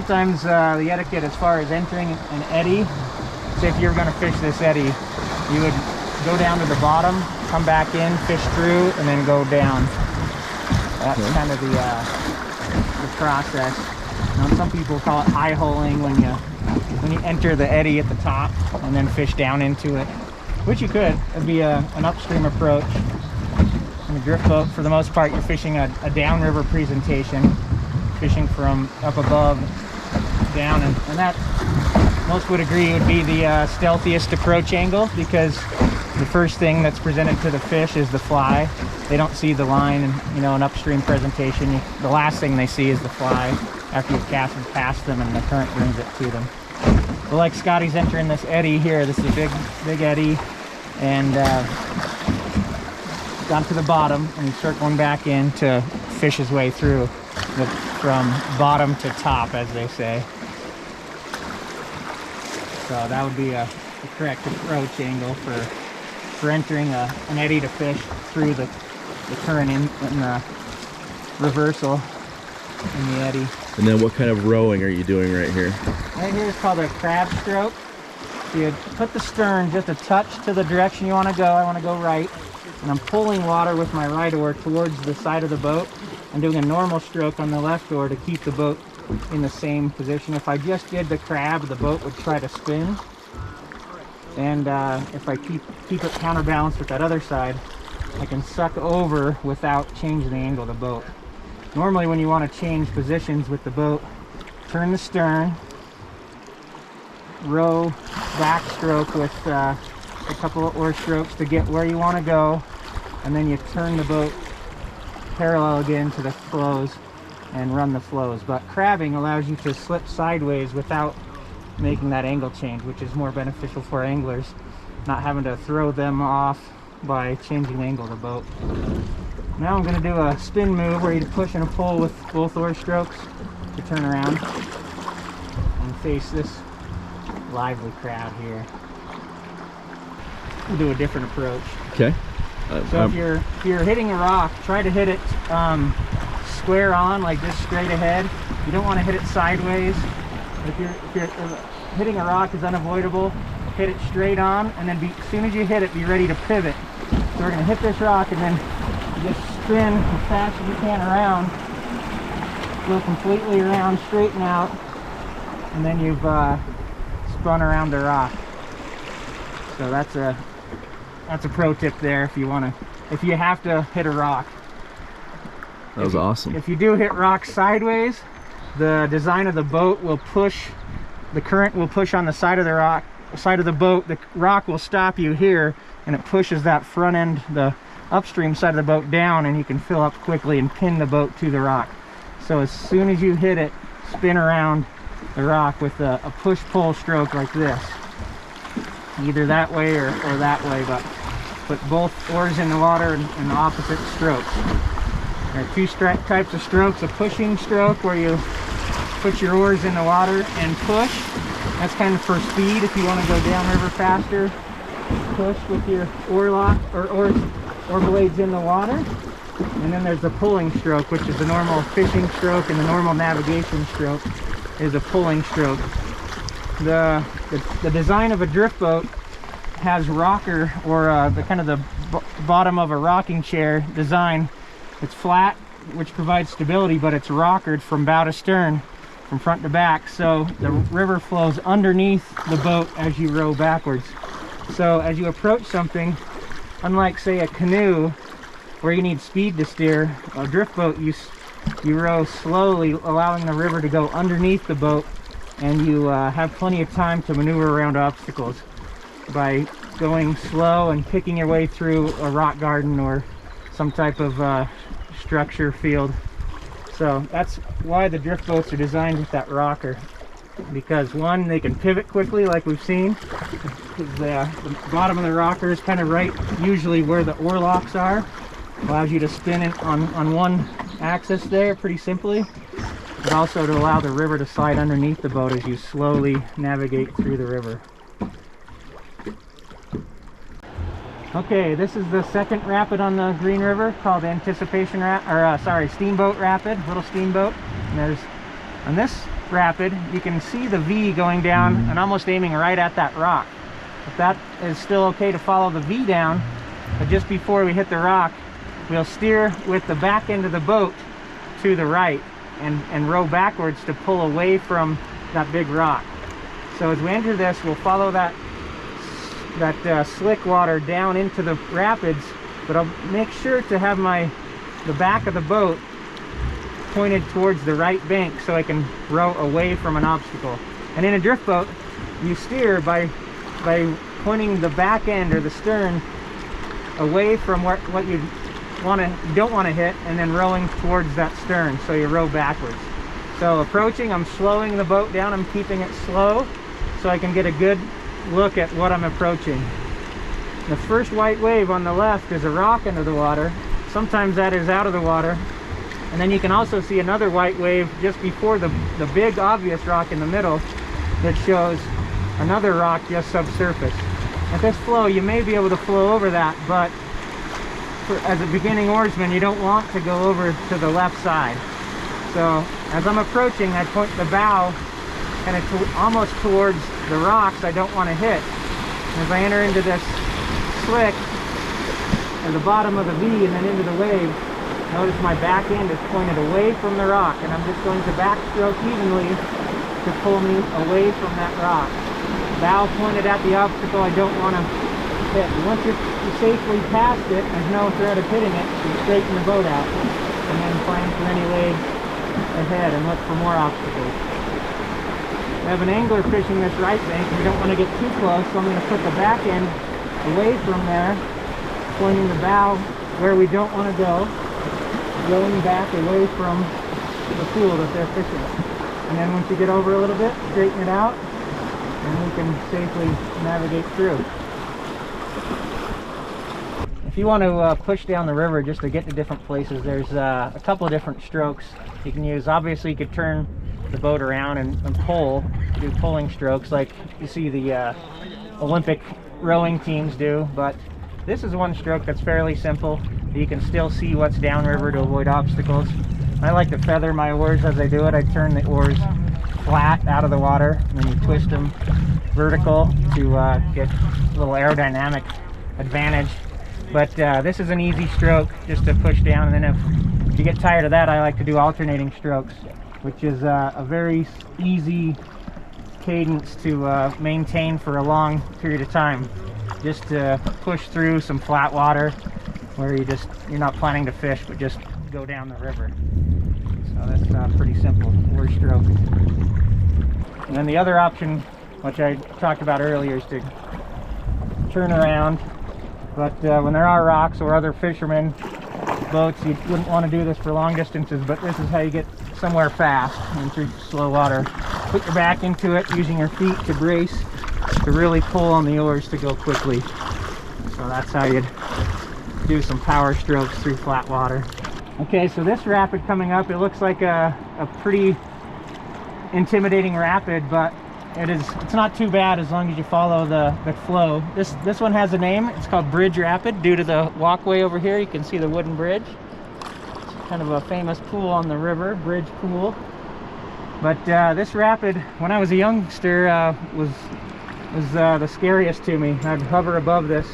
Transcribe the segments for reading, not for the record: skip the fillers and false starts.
sometimes the etiquette as far as entering an eddy, say if you're going to fish this eddy, you would go down to the bottom, come back in, fish through, and then go down. That's kind of the process. Some people call it high holing when you enter the eddy at the top and then fish down into it, which you could. It'd be an upstream approach. In a drift boat, for the most part, you're fishing a downriver presentation, fishing from up above down, and that most would agree would be the stealthiest approach angle, because the first thing that's presented to the fish is the fly. They don't see the line, and an upstream presentation, the last thing they see is the fly after you've casted past them and the current brings it to them. Well, like Scotty's entering this eddy here, this is a big eddy, and down to the bottom, and he's circling back in to fish his way through from bottom to top, as they say. So that would be the correct approach angle for entering an eddy to fish through the current and the reversal in the eddy. And then what kind of rowing are you doing right here? Right here is called a crab stroke. So you put the stern just a touch to the direction you want to go. I want to go right, and I'm pulling water with my right oar towards the side of the boat. I'm doing a normal stroke on the left oar to keep the boat in the same position. If I just did the crab, the boat would try to spin. And if I keep it counterbalanced with that other side, I can suck over without changing the angle of the boat. Normally when you want to change positions with the boat, turn the stern, row backstroke with a couple of oar strokes to get where you want to go, and then you turn the boat parallel again to the flows and run the flows. But crabbing allows you to slip sideways without making that angle change, which is more beneficial for anglers, not having to throw them off by changing the angle of the boat. Now I'm going to do a spin move where you push and pull with both oar strokes to turn around and face this lively crab here. We'll do a different approach. Okay. So if you're hitting a rock, try to hit it square on, like this, straight ahead. You don't want to hit it sideways. If you're hitting a rock is unavoidable, hit it straight on, and then as soon as you hit it, be ready to pivot. So we're going to hit this rock and then just spin as fast as you can around, go completely around, straighten out, and then you've spun around the rock. So that's a pro tip there if you have to hit a rock. That was awesome. If you do hit rocks sideways, the design of the boat will push, the current will push on the side of the boat. The rock will stop you here, and it pushes that front end, the upstream side of the boat, down, and you can fill up quickly and pin the boat to the rock. So as soon as you hit it, spin around the rock with a push-pull stroke like this, either that way or that way, but put both oars in the water in opposite strokes. There are two types of strokes: a pushing stroke where you put your oars in the water and push. That's kind of for speed. If you want to go downriver faster, push with your oar lock or oar blades in the water. And then there's the pulling stroke, which is the normal fishing stroke, and the normal navigation stroke is a pulling stroke. The design of a drift boat has rocker, or the kind of the bottom of a rocking chair design. It's flat, which provides stability, but it's rockered from bow to stern, from front to back, so the river flows underneath the boat as you row backwards. So as you approach something, unlike say a canoe where you need speed to steer, a drift boat you row slowly, allowing the river to go underneath the boat, and you have plenty of time to maneuver around obstacles by going slow and picking your way through a rock garden or some type of structure field. So that's why the drift boats are designed with that rocker, because one, they can pivot quickly like we've seen, because the bottom of the rocker is kind of right usually where the oar locks are. Allows you to spin it on one axis there pretty simply, but also to allow the river to slide underneath the boat as you slowly navigate through the river. Okay, this is the second rapid on the Green River, called Steamboat Rapid, Little Steamboat. And there's, on this rapid, you can see the V going down and almost aiming right at that rock. If that is still okay to follow the V down, but just before we hit the rock, we'll steer with the back end of the boat to the right and row backwards to pull away from that big rock. So as we enter this, we'll follow that slick water down into the rapids, but I'll make sure to have the back of the boat pointed towards the right bank so I can row away from an obstacle. And in a drift boat, you steer by pointing the back end or the stern away from what you don't want to hit, and then rowing towards that stern, so you row backwards. So approaching, I'm slowing the boat down, I'm keeping it slow so I can get a good look at what I'm approaching. The first white wave on the left is a rock into the water. Sometimes that is out of the water. And then you can also see another white wave just before the big obvious rock in the middle that shows another rock just subsurface. At this flow, you may be able to flow over that, but as a beginning oarsman, you don't want to go over to the left side. So as I'm approaching, I point the bow kind of almost towards the rocks I don't want to hit. And as I enter into this slick at the bottom of the V and then into the wave, notice my back end is pointed away from the rock, and I'm just going to backstroke evenly to pull me away from that rock. Bow pointed at the obstacle I don't want to hit. Once you're safely past it, there's no threat of hitting it, you straighten the boat out and then plan for any waves ahead and look for more obstacles. We have an angler fishing this right bank. We don't want to get too close, so I'm going to put the back end away from there, pointing the bow where we don't want to go, going back away from the pool that they're fishing. And then once you get over a little bit, straighten it out, and we can safely navigate through. If you want to push down the river just to get to different places, there's a couple of different strokes you can use. Obviously, you could turn the boat around and pull, do pulling strokes like you see the Olympic rowing teams do, but this is one stroke that's fairly simple. You can still see what's downriver to avoid obstacles. I like to feather my oars as I do it. I turn the oars flat out of the water, and then you twist them vertical to get a little aerodynamic advantage. But this is an easy stroke just to push down, and then if you get tired of that, I like to do alternating strokes, which is a very easy cadence to maintain for a long period of time. Just to push through some flat water where you're not planning to fish, but just go down the river. So that's pretty simple oar stroke. And then the other option, which I talked about earlier, is to turn around. But when there are rocks or other fishermen boats, you wouldn't want to do this for long distances, but this is how you get somewhere fast and through slow water. Put your back into it, using your feet to brace, to really pull on the oars to go quickly. So that's how you'd do some power strokes through flat water. Okay, so this rapid coming up, it looks like a pretty intimidating rapid, but it's not too bad as long as you follow the flow. This one has a name. It's called Bridge Rapid due to the walkway over here. You can see the wooden bridge. It's kind of a famous pool on the river, Bridge Pool. But this rapid, when I was a youngster, was the scariest to me. I'd hover above this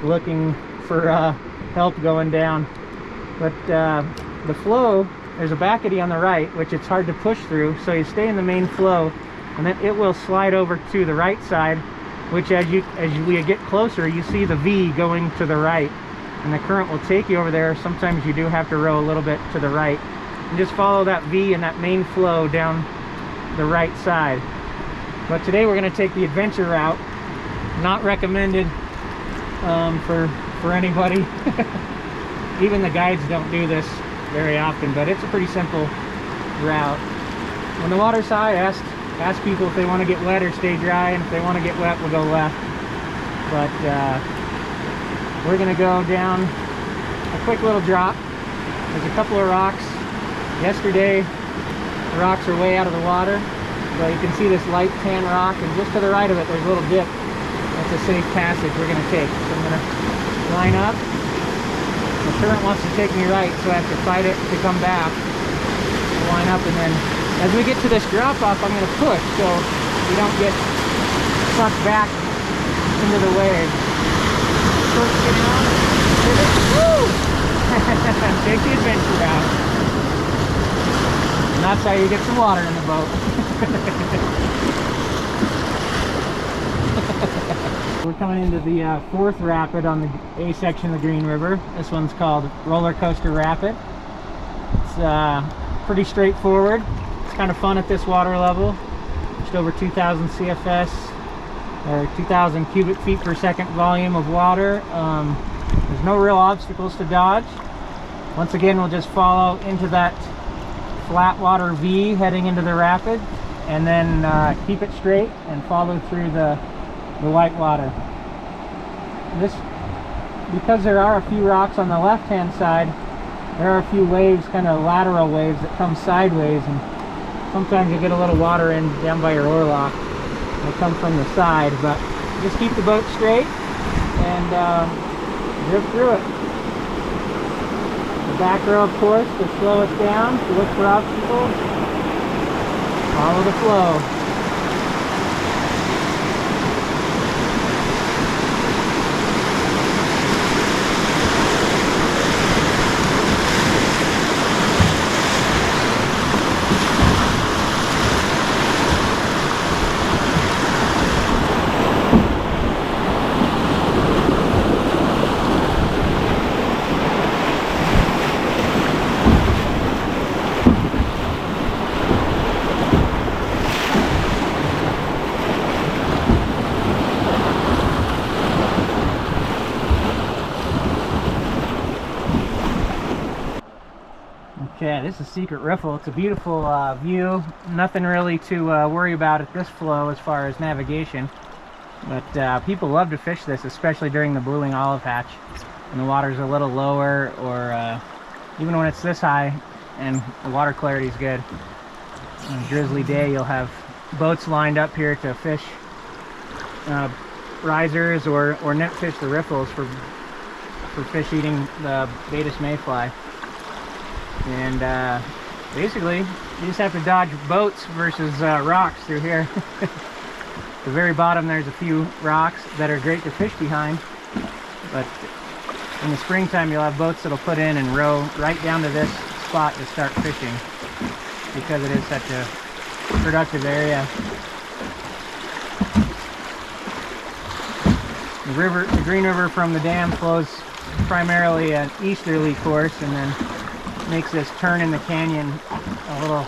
looking for help going down. But the flow, there's a back eddy on the right, which it's hard to push through, so you stay in the main flow, and then it will slide over to the right side, which as we get closer, you see the V going to the right, and the current will take you over there. Sometimes you do have to row a little bit to the right, and just follow that V and that main flow down the right side. But today we're going to take the adventure route. Not recommended for anybody. Even the guides don't do this very often, but it's a pretty simple route. When the water's high, ask people if they want to get wet or stay dry, and if they want to get wet, we'll go left. But we're going to go down a quick little drop. There's a couple of rocks. Yesterday, the rocks are way out of the water, but you can see this light tan rock, and just to the right of it, there's a little dip. That's a safe passage we're going to take. So I'm going to line up. The current wants to take me right, so I have to fight it to come back. Line up and then As we get to this drop off, I'm going to push so we don't get sucked back into the wave. First getting on. Woo! Take the adventure out. And that's how you get some water in the boat. We're coming into the fourth rapid on the A section of the Green River. This one's called Rollercoaster Rapid. It's pretty straightforward. It's kind of fun at this water level. Just over 2,000 CFS, or 2,000 cubic feet per second volume of water. There's no real obstacles to dodge. Once again, we'll just follow into that flat water V heading into the rapid, and then keep it straight and follow through the white water. Because there are a few rocks on the left hand side, there are a few waves, kind of lateral waves that come sideways, and sometimes you get a little water in down by your oarlock. They come from the side, but just keep the boat straight and drift through it. The back row, of course, to slow us down, to look for obstacles. Follow the flow. Okay, this is Secret Riffle. It's a beautiful view. Nothing really to worry about at this flow as far as navigation. But people love to fish this, especially during the blueing olive hatch. When the water's a little lower, or even when it's this high and the water clarity is good. On a drizzly day, you'll have boats lined up here to fish risers or net fish the riffles for fish eating the Baetis mayfly. And basically, you just have to dodge boats versus rocks through here. At the very bottom, there's a few rocks that are great to fish behind. But in the springtime, you'll have boats that'll put in and row right down to this spot to start fishing, because it is such a productive area. The Green River from the dam flows primarily an easterly course, and then makes this turn in the canyon a little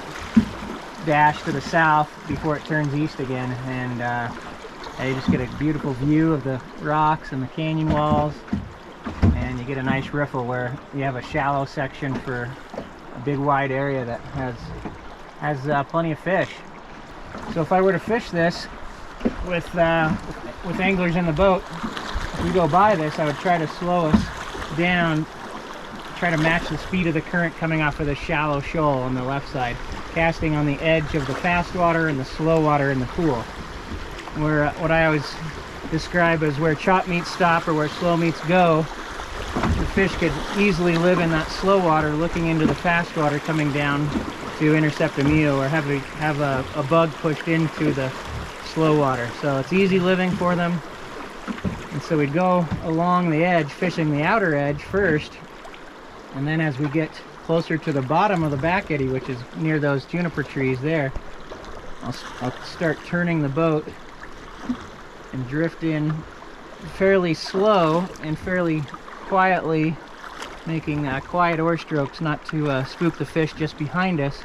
dash to the south before it turns east again, and you just get a beautiful view of the rocks and the canyon walls, and you get a nice riffle where you have a shallow section for a big wide area that has plenty of fish. So if I were to fish this with anglers in the boat, if we go by this, I would try to slow us down, try to match the speed of the current coming off of the shallow shoal on the left side, casting on the edge of the fast water and the slow water in the pool. Where what I always describe as where chop meets stop or where slow meets go, the fish could easily live in that slow water looking into the fast water coming down to intercept a meal, or have a bug pushed into the slow water. So it's easy living for them. And so we'd go along the edge, fishing the outer edge first, and then as we get closer to the bottom of the back eddy, which is near those juniper trees there, I'll start turning the boat and drift in fairly slow and fairly quietly, making quiet oar strokes not to spook the fish just behind us.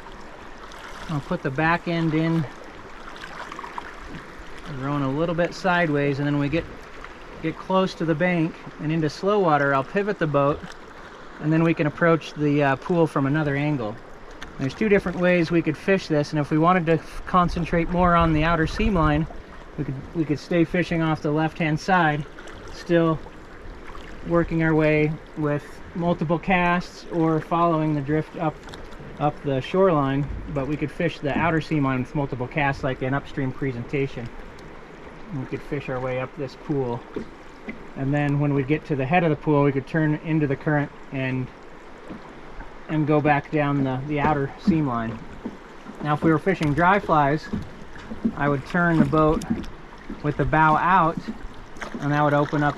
I'll put the back end in, rowing a little bit sideways, and then when we get close to the bank and into slow water, I'll pivot the boat, and then we can approach the pool from another angle. There's two different ways we could fish this, and if we wanted to concentrate more on the outer seam line, we could stay fishing off the left-hand side, still working our way with multiple casts or following the drift up the shoreline, but we could fish the outer seam line with multiple casts like an upstream presentation. And we could fish our way up this pool, and then when we get to the head of the pool, we could turn into the current and go back down the outer seam line. Now if we were fishing dry flies, I would turn the boat with the bow out, and that would open up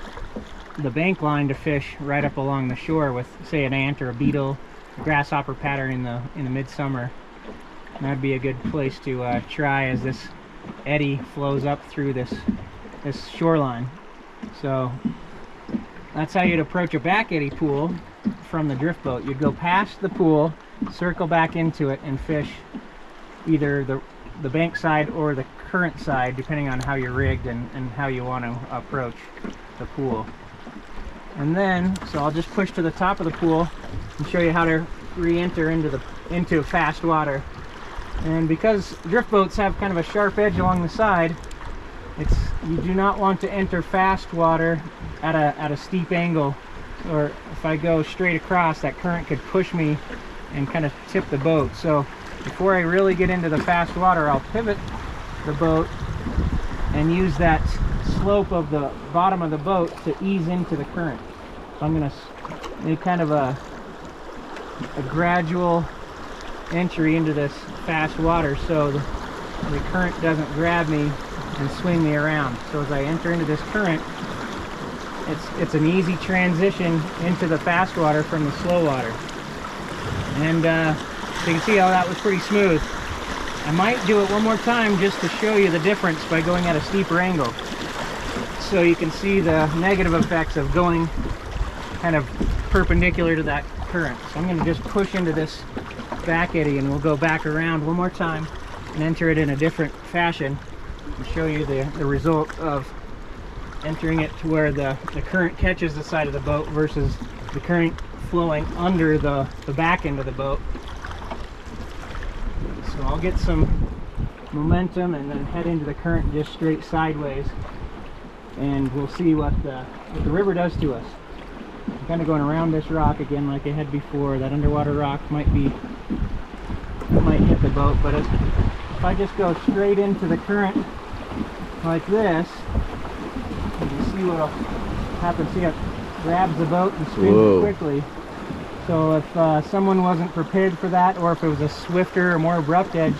the bank line to fish right up along the shore with, say, an ant or a beetle, a grasshopper pattern in the midsummer. And that'd be a good place to try as this eddy flows up through this shoreline. So that's how you'd approach a back eddy pool from the drift boat. You'd go past the pool, circle back into it, and fish either the bank side or the current side, depending on how you're rigged and how you want to approach the pool. And then, so I'll just push to the top of the pool and show you how to re-enter into fast water. And because drift boats have kind of a sharp edge along the side, you do not want to enter fast water at a steep angle, or if I go straight across, that current could push me and kind of tip the boat. So before I really get into the fast water, I'll pivot the boat and use that slope of the bottom of the boat to ease into the current. So I'm going to make kind of a gradual entry into this fast water so the current doesn't grab me and swing me around. So as I enter into this current, it's an easy transition into the fast water from the slow water. And so you can see how that was pretty smooth. I might do it one more time just to show you the difference by going at a steeper angle, so you can see the negative effects of going kind of perpendicular to that current. So I'm going to just push into this back eddy, and we'll go back around one more time and enter it in a different fashion and show you the result of entering it to where the current catches the side of the boat versus the current flowing under the back end of the boat. So I'll get some momentum and then head into the current just straight sideways, and we'll see what the river does to us. I'm kind of going around this rock again like I had before. That underwater rock might hit the boat, but if I just go straight into the current like this, you can see what'll happen. See, it grabs the boat and spins it quickly. So if someone wasn't prepared for that, or if it was a swifter or more abrupt edge,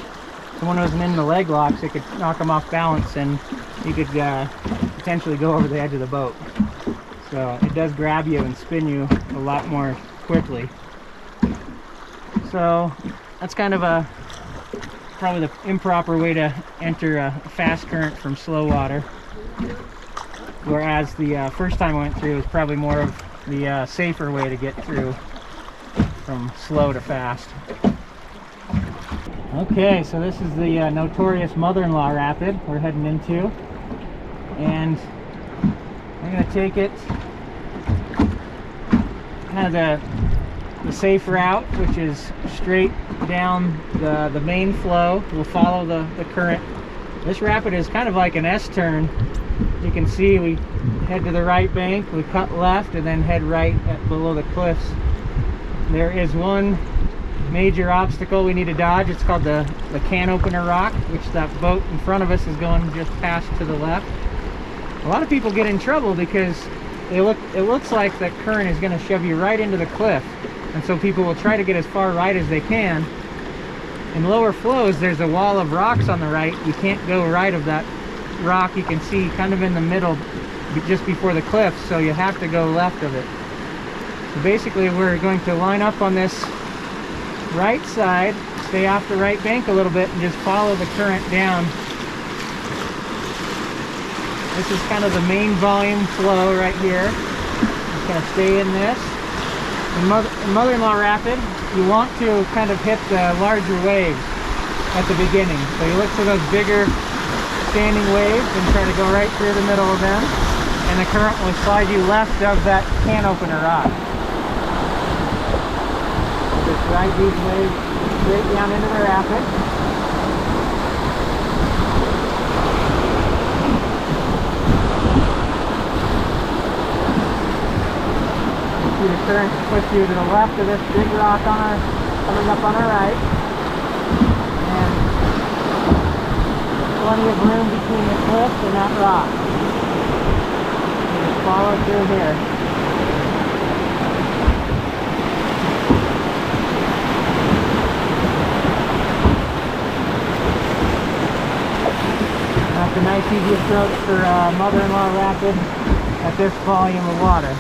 someone wasn't in the leg locks, it could knock them off balance and you could potentially go over the edge of the boat. So it does grab you and spin you a lot more quickly. So that's kind of probably the improper way to enter a fast current from slow water. Whereas the first time I went through was probably more of the safer way to get through from slow to fast. Okay, so this is the notorious mother-in-law rapid we're heading into, and I'm going to take it kind of the safe route, which is straight down the main flow. We'll follow the current. This rapid is kind of like an S-turn. You can see we head to the right bank, we cut left, and then head right below the cliffs. There is one major obstacle we need to dodge. It's called the can opener rock, which that boat in front of us is going just past to the left. A lot of people get in trouble because it looks like the current is going to shove you right into the cliff, and so people will try to get as far right as they can. In lower flows, there's a wall of rocks on the right. You can't go right of that rock. You can see kind of in the middle just before the cliff, so you have to go left of it. So basically we're going to line up on this right side, stay off the right bank a little bit, and just follow the current down. This is kind of the main volume flow right here. Just going to stay in this. In Mother-in-Law Rapid, you want to kind of hit the larger waves at the beginning. So you look for those bigger standing waves and try to go right through the middle of them, and the current will slide you left of that can opener rock. Just ride these waves straight down into the rapid. See the current push you to the left of this big rock coming up on our right. And plenty of room between the cliff and that rock. So just follow through here. a nice easy approach for mother-in-law rapid at this volume of water.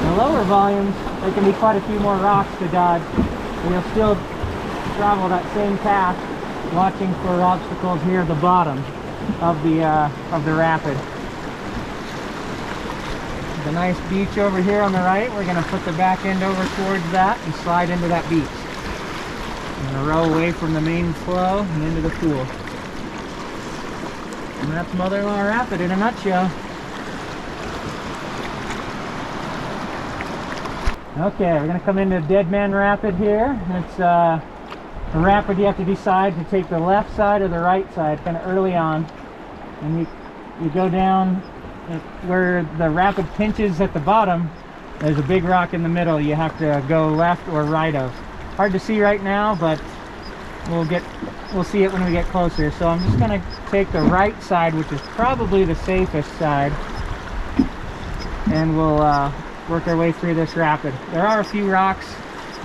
In lower volumes, there can be quite a few more rocks to dodge, but you'll still travel that same path, watching for obstacles near the bottom of the rapid. There's a nice beach over here on the right. We're going to put the back end over towards that and slide into that beach. I'm going to row away from the main flow and into the pool. And that's Mother-in-Law Rapid in a nutshell. Okay, we're going to come into Dead Man Rapid here. It's a rapid you have to decide to take the left side or the right side kind of early on. And you go down where the rapid pinches at the bottom. There's a big rock in the middle you have to go left or right of. Hard to see right now, but we'll see it when we get closer. So I'm just going to take the right side, which is probably the safest side, and we'll work our way through this rapid. There are a few rocks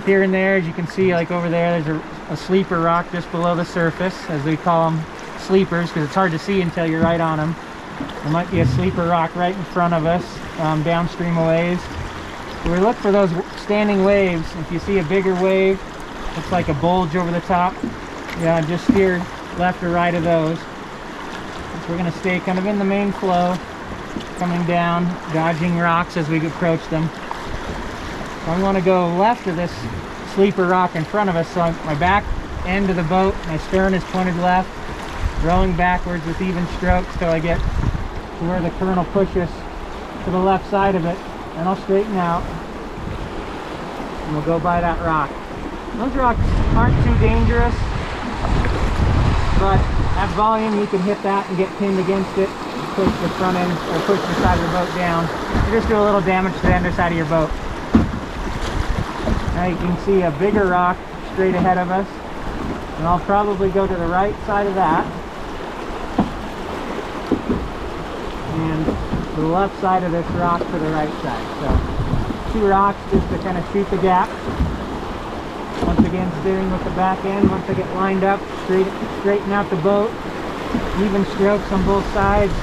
here and there. As you can see, like over there, there's a sleeper rock just below the surface, as we call them, sleepers, because it's hard to see until you're right on them. There might be a sleeper rock right in front of us, downstream a ways. So we look for those standing waves. If you see a bigger wave, looks like a bulge over the top, yeah, just steer left or right of those. So we're going to stay kind of in the main flow, coming down, dodging rocks as we approach them. So I'm going to go left of this sleeper rock in front of us, so my back end of the boat, my stern is pointed left, rowing backwards with even strokes till I get to where the current will push us to the left side of it, and I'll straighten out and we'll go by that rock. Those rocks aren't too dangerous, but at volume you can hit that and get pinned against it, push the front end or push the side of the boat down. You just do a little damage to the underside of your boat. Now you can see a bigger rock straight ahead of us, and I'll probably go to the right side of that and to the left side of this rock to the right side. So 2 rocks just to kind of shoot the gap. Once again, steering with the back end. Once I get lined up, straighten out the boat, even strokes on both sides.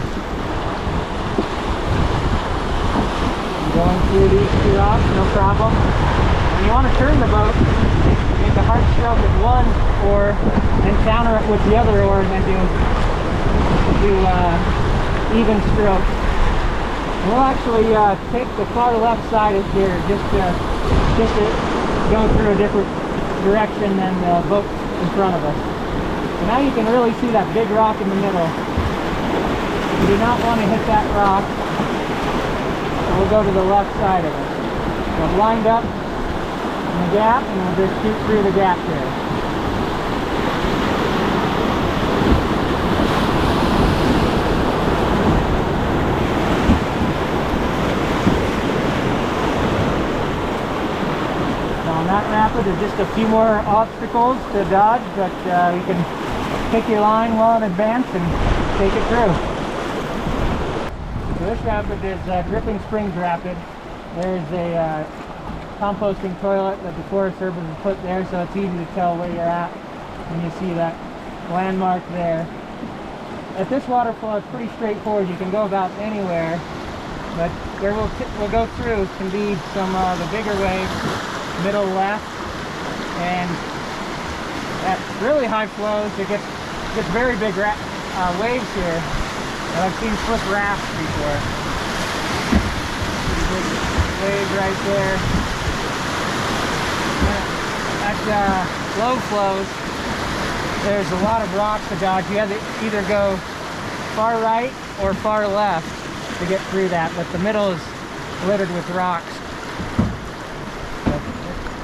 I'm going through these 2 rocks, no problem. When you want to turn the boat, make a hard stroke with one oar, then counter it with the other oar, and then do even strokes. We'll actually take the far left side of here just to go through a different direction than the boat in front of us. So now you can really see that big rock in the middle. You do not want to hit that rock. So we'll go to the left side of it. So I've lined up in the gap, and we'll just shoot through the gap there. That rapid is just a few more obstacles to dodge, but you can pick your line well in advance and take it through. So this rapid is Dripping Springs Rapid. There's a composting toilet that the Forest Service has put there, so it's easy to tell where you're at when you see that landmark there. At this waterfall, it's pretty straightforward. You can go about anywhere, but where we'll go through can be some of the bigger waves, middle left, and at really high flows it gets very big waves here, and I've seen flip rafts before. Pretty big wave right there. At low flows, there's a lot of rocks to dodge. You have to either go far right or far left to get through that, but the middle is littered with rocks.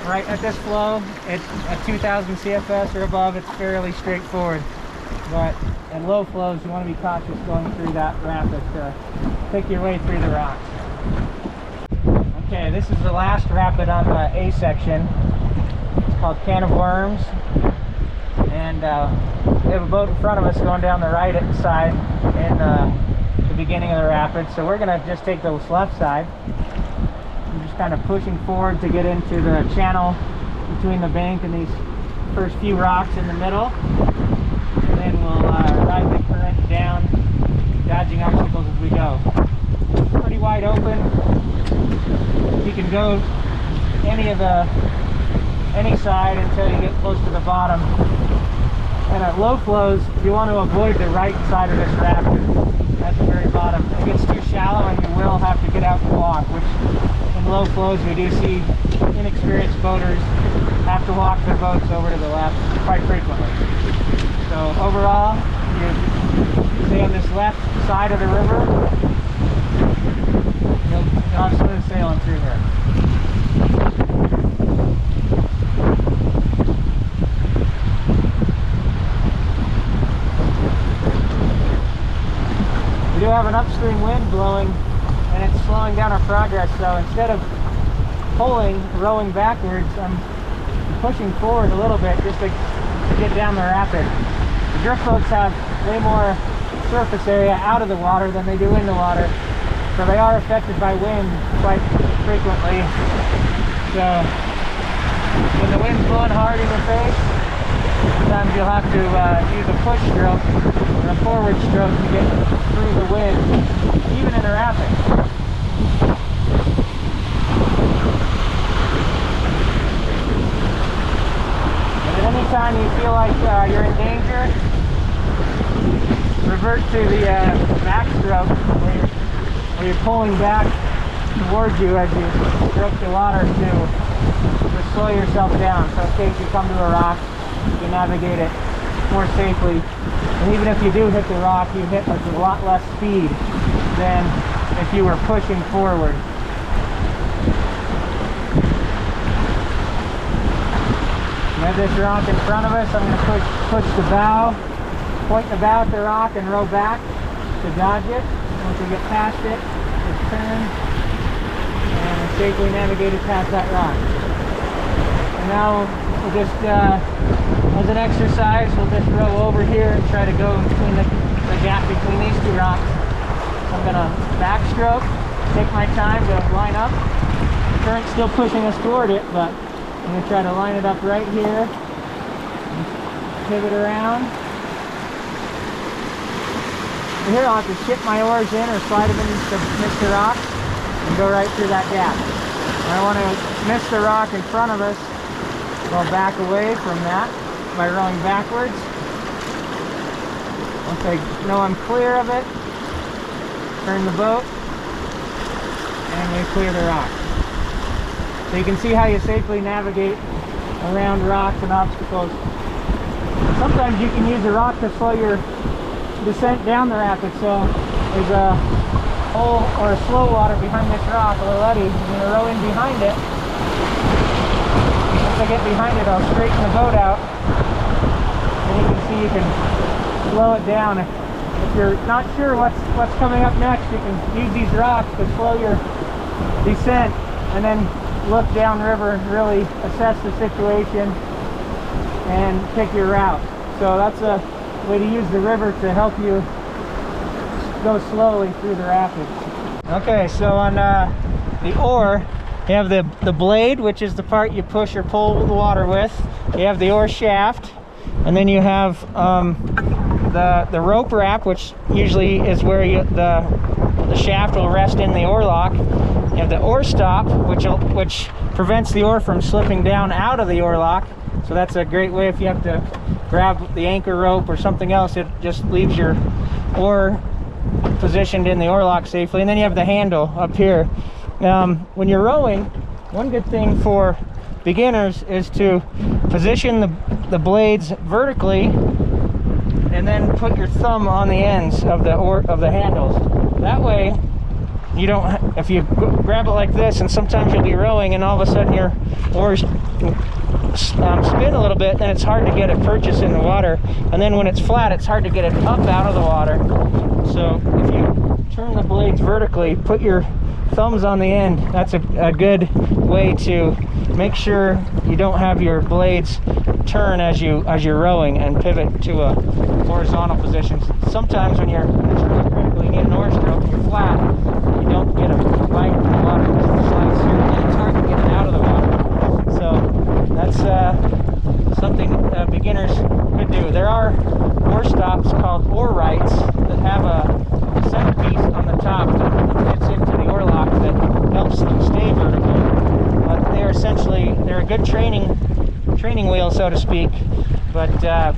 Right at this flow, it's at 2,000 CFS or above, it's fairly straightforward. But at low flows, you want to be cautious going through that rapid to pick your way through the rocks. Okay, this is the last rapid on the A section. It's called Can of Worms. And we have a boat in front of us going down the right side in the beginning of the rapid. So we're going to just take the left side. I'm just kind of pushing forward to get into the channel between the bank and these first few rocks in the middle, and then we'll ride the current down dodging obstacles as we go. Pretty wide open. You can go any side until you get close to the bottom. And at low flows, you want to avoid the right side of this rapid at the very bottom. It gets too shallow and you will have to get out and walk, which in low flows we do see inexperienced boaters have to walk their boats over to the left quite frequently. So overall, you stay on this left side of the river, you'll have smooth sailing through here. We do have an upstream wind blowing and it's slowing down our progress, so instead of rowing backwards, I'm pushing forward a little bit just to get down the rapid. The drift boats have way more surface area out of the water than they do in the water, so they are affected by wind quite frequently. So when the wind's blowing hard in your face, sometimes you'll have to use a push stroke or a forward stroke to get through the wind, even in a rapid. Anytime you feel like you're in danger, revert to the backstroke where you're pulling back towards you as you stroke the water to slow yourself down. So in case you come to a rock, you can navigate it more safely. And even if you do hit the rock, you hit with a lot less speed than if you were pushing forward. We have this rock in front of us. I'm going to push the bow, point the bow at the rock and row back to dodge it. Once we get past it, just turn and safely navigate it past that rock. And now we'll just, as an exercise, we'll just row over here and try to go between the gap between these two rocks. I'm going to backstroke, take my time to line up. The current's still pushing us toward it, but I'm going to try to line it up right here, pivot around. And here I'll have to ship my oars in or slide them into the rock and go right through that gap. And I want to miss the rock in front of us, so I'll back away from that by rowing backwards. Once I know I'm clear of it, turn the boat and we clear the rock. So you can see how you safely navigate around rocks and obstacles. Sometimes you can use a rock to slow your descent down the rapid. So there's a hole or a slow water behind this rock, a little eddy. I'm going to row in behind it. Once I get behind it, I'll straighten the boat out. And you can see you can slow it down. If you're not sure what's coming up next, you can use these rocks to slow your descent and then look downriver and really assess the situation and pick your route. So that's a way to use the river to help you go slowly through the rapids. Okay, so on the oar, you have the blade, which is the part you push or pull the water with. You have the oar shaft, and then you have the rope wrap, which usually is where the shaft will rest in the oar lock. You have the oar stop, which prevents the oar from slipping down out of the oar lock. So that's a great way if you have to grab the anchor rope or something else. It just leaves your oar positioned in the oar lock safely. And then you have the handle up here. When you're rowing, one good thing for beginners is to position the blades vertically and then put your thumb on the ends of the handles. That way you don't, if you grab it like this, and sometimes you'll be rowing and all of a sudden your oars spin a little bit, then it's hard to get it purchased in the water, and then when it's flat it's hard to get it up out of the water. So if you turn the blades vertically, put your thumbs on the end, that's a good way to make sure you don't have your blades turn as you're rowing and pivot to a horizontal position. Sometimes when it's really critical, you need an oar stroke and you're flat, you don't get a bite in the water because it slides through and it's hard to get it out of the water. So that's something beginners could do. There are oar stops called oar rights that have a But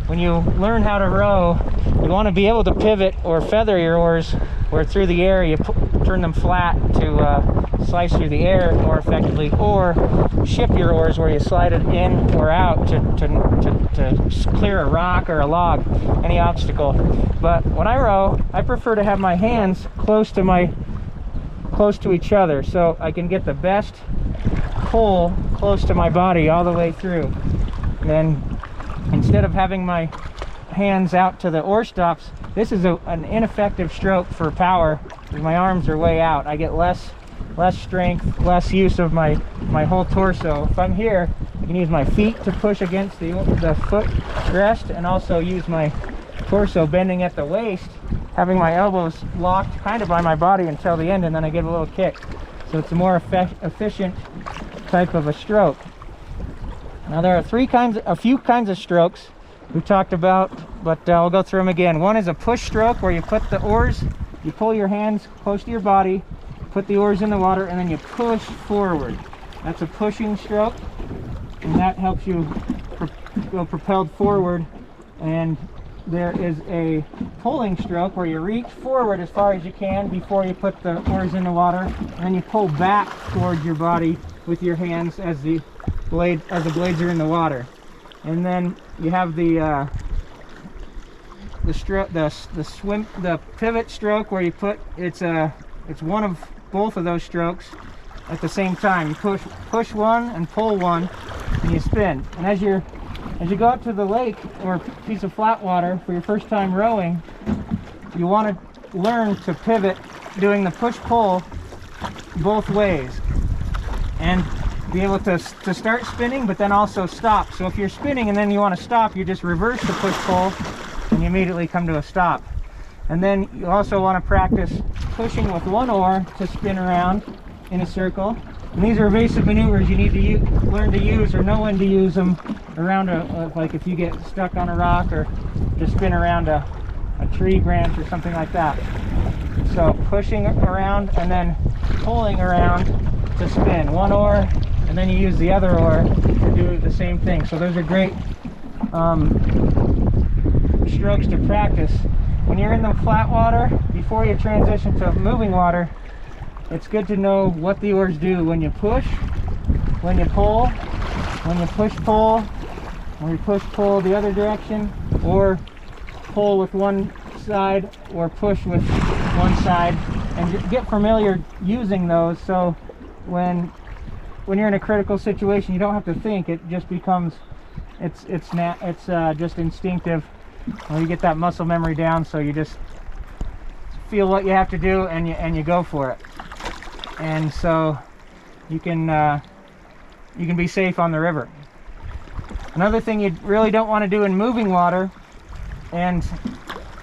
when you learn how to row, you want to be able to pivot or feather your oars, where through the air you turn them flat to slice through the air more effectively, or shift your oars where you slide it in or out to clear a rock or a log, any obstacle. But when I row, I prefer to have my hands close to each other, so I can get the best pull close to my body all the way through. Then instead of having my hands out to the oar stops, this is an ineffective stroke for power because my arms are way out. I get less strength, less use of my whole torso. If I'm here, I can use my feet to push against the foot rest, and also use my torso bending at the waist, having my elbows locked kind of by my body until the end, and then I give a little kick. So it's a more efficient type of a stroke. Now there are a few kinds of strokes we talked about, but I'll go through them again. One is a push stroke, where you put the oars, you pull your hands close to your body, put the oars in the water, and then you push forward. That's a pushing stroke, and that helps you go propelled forward. And there is a pulling stroke, where you reach forward as far as you can before you put the oars in the water, and then you pull back towards your body with your hands as the blades are in the water. And then you have the pivot stroke, where you put it's one of both of those strokes at the same time. You push one and pull one, and you spin. And as you go out to the lake or piece of flat water for your first time rowing, you want to learn to pivot doing the push-pull both ways, and be able to start spinning, but then also stop. So if you're spinning and then you want to stop, you just reverse the push-pull and you immediately come to a stop. And then you also want to practice pushing with one oar to spin around in a circle. And these are evasive maneuvers you need to learn to use, or know when to use them around like if you get stuck on a rock, or just spin around a tree branch or something like that. So pushing around and then pulling around to spin. One oar, and then you use the other oar to do the same thing. So those are great strokes to practice. When you're in the flat water, before you transition to moving water, it's good to know what the oars do when you push, when you pull, when you push-pull, when you push-pull the other direction, or pull with one side or push with one side, and get familiar using those, so when you're in a critical situation, you don't have to think. It just becomes it's just instinctive. Well, you get that muscle memory down, so you just feel what you have to do, and you go for it. And so you can be safe on the river. Another thing you really don't want to do in moving water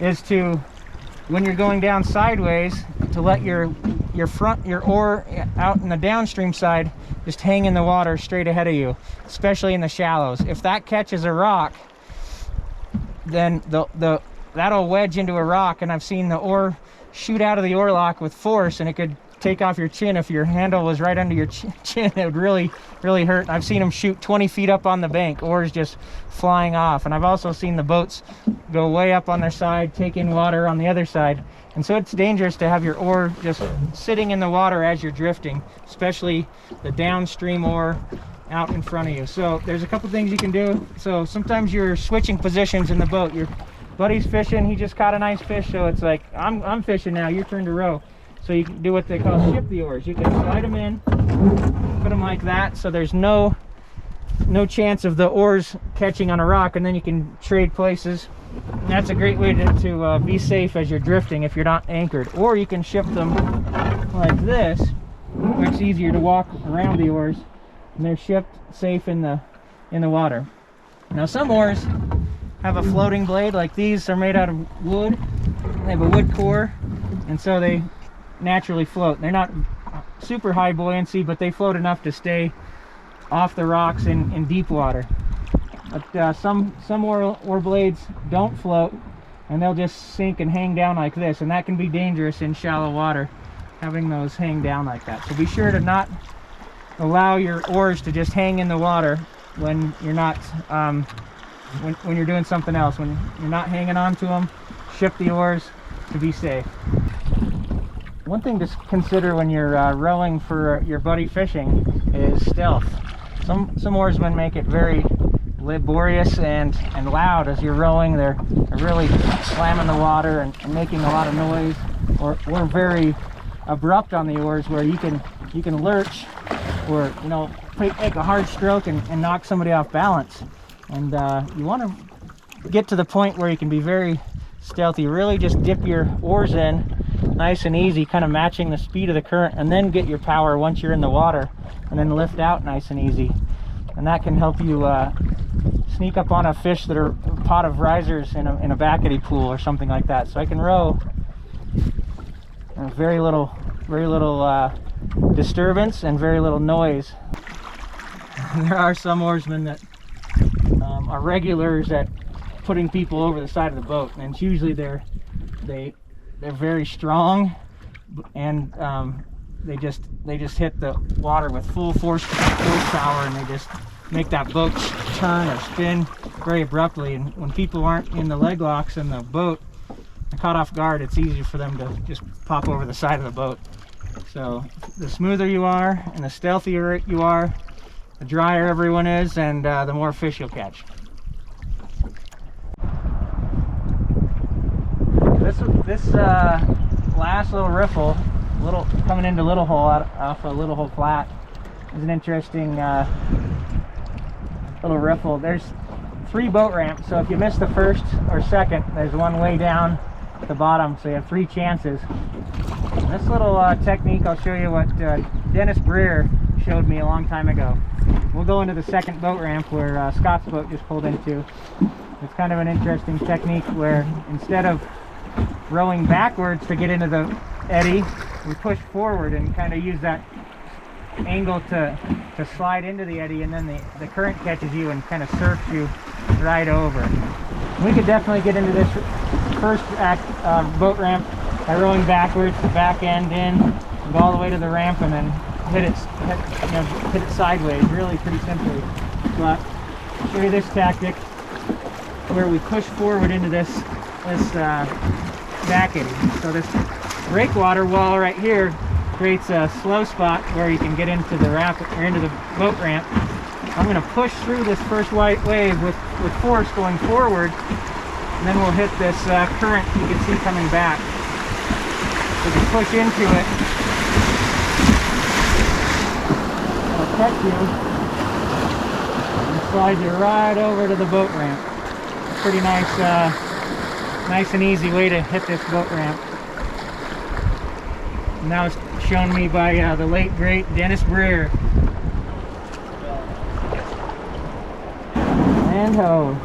is to, when you're going down sideways, to let your oar out in the downstream side just hang in the water straight ahead of you, especially in the shallows. If that catches a rock, then that'll wedge into a rock, and I've seen the oar shoot out of the oar lock with force, and it could take off your chin. If your handle was right under your chin, it would really hurt. I've seen them shoot 20 feet up on the bank, oars just flying off. And I've also seen the boats go way up on their side, take in water on the other side. And so it's dangerous to have your oar just sitting in the water as you're drifting, especially the downstream oar out in front of you. So there's a couple things you can do. So sometimes you're switching positions in the boat. Your buddy's fishing, he just caught a nice fish, so it's like, I'm fishing now, your turn to row. So you can do what they call ship the oars. You can slide them in, put them like that, so there's no chance of the oars catching on a rock, and then you can trade places. And that's a great way to be safe as you're drifting if you're not anchored. Or you can ship them like this, where it's easier to walk around the oars, and they're shipped safe in the water. Now some oars have a floating blade, like these are made out of wood. They have a wood core, and so they naturally float. They're not super high buoyancy, but they float enough to stay off the rocks in deep water. But some oar blades don't float, and they'll just sink and hang down like this, and that can be dangerous in shallow water, having those hang down like that. So be sure to not allow your oars to just hang in the water when you're not when you're doing something else. When you're not hanging on to them, shift the oars to be safe. One thing to consider when you're rowing for your buddy fishing is stealth. Some oarsmen make it very laborious and loud as you're rowing. They're really slamming the water and making a lot of noise, or very abrupt on the oars where you can lurch, or make a hard stroke and knock somebody off balance. And you want to get to the point where you can be very stealthy. Really just dip your oars in nice and easy, kind of matching the speed of the current, and then get your power once you're in the water, and then lift out nice and easy. And that can help you sneak up on a fish that are a pot of risers in a backety pool or something like that. So I can row very little disturbance and very little noise. There are some oarsmen that are regulars at putting people over the side of the boat, and it's usually they're very strong, and they just hit the water with full force power, and they just make that boat turn or spin very abruptly. And when people aren't in the leg locks in the boat, they're caught off guard, it's easier for them to just pop over the side of the boat. So the smoother you are and the stealthier you are, the drier everyone is, and the more fish you'll catch. This last little riffle, coming into Little Hole off a Little Hole flat, is an interesting little riffle. There's 3 boat ramps, so if you miss the first or second, there's one way down at the bottom, so you have 3 chances. And this little technique, I'll show you what Dennis Breer showed me a long time ago. We'll go into the second boat ramp where Scott's boat just pulled into. It's kind of an interesting technique where instead of rowing backwards to get into the eddy, we push forward and kind of use that angle to slide into the eddy, and then the current catches you and kind of surfs you right over. We could definitely get into this first boat ramp by rowing backwards, the back end in, and go all the way to the ramp, and then hit it sideways, really pretty simply. But I'll show you this tactic where we push forward into this back eddy. So this breakwater wall right here creates a slow spot where you can get into the ramp or into the boat ramp. I'm going to push through this first white wave with force going forward, and then we'll hit this current you can see coming back. So we push into it, it'll catch you and slide you right over to the boat ramp. Pretty nice, nice and easy way to hit this boat ramp. And that was shown me by the late great Dennis Breer. And ho.